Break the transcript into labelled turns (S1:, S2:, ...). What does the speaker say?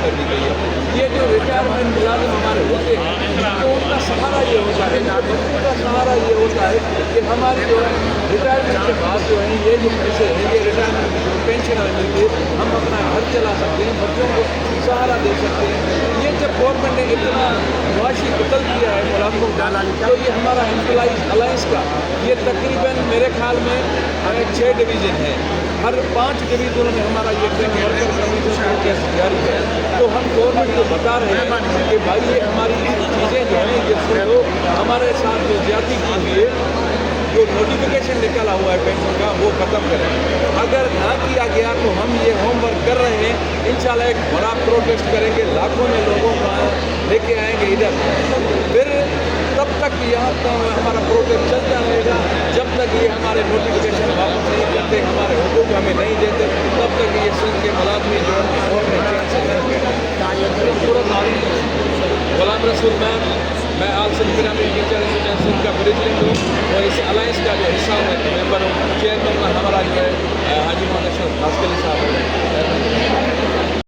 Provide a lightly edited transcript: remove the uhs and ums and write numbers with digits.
S1: کر دی گئی ہے۔ یہ جو ریٹائرمنٹ ملازم ہمارے ہوتے ہیں تو ان کا سہارا یہ ہوتا ہے، بچوں کا سہارا یہ ہوتا ہے کہ ہماری جو ہے ریٹائرمنٹ کے بعد جو ہے یہ جو پیسے ہیں، یہ ریٹائرمنٹ کی جو پینشن مل کے ہم اپنا گھر چلا سکتے ہیں، بچوں کو سہارا دے سکتے ہیں۔ یہ جب گورنمنٹ نے اتنا معاشی قتل کیا ہے ملازموں کا، تو یہ ہمارا امپلائیز الائنس کا یہ تقریباً میرے خیال میں 6 ڈویژن ہے، ہر 5 ڈویژنوں میں ہمارا یہ ورکر کمیشن پروٹیسٹ جاری ہے۔ تو ہم گورنمنٹ کو بتا رہے ہیں کہ بھائی یہ ہماری چیزیں جو ہیں یہ سن لو، ہمارے ساتھ جو زیادتی کی ہوئی ہے، جو نوٹیفیکیشن نکلا ہوا ہے پینشن کا وہ ختم کریں۔ اگر نہ کیا گیا تو ہم یہ ہوم ورک کر رہے ہیں، انشاءاللہ ایک بڑا پروٹیسٹ کریں گے، لاکھوں میں لوگوں کو لے کے آئیں گے ادھر۔ پھر تب تک یہاں ہمارا پروٹیسٹ چلتا رہے گا جب تک یہ ہمارے نوٹیفیکیشن واپس نہیں کرتے، ہمارے حقوق ہمیں نہیں دیتے، تب تک یہ سندھ کے ملازمی جو ہے وہ اپنے چین سے نہیں کرتے۔ غلام رسول میں آل سندھ گرامی ٹیچر ایسوسیشن سندھ کا پریزیڈنٹ ہوں اور اس الائنس کا جو حصہ ہوں، ممبر ہوں، چیئرمین ہمارا جو ہے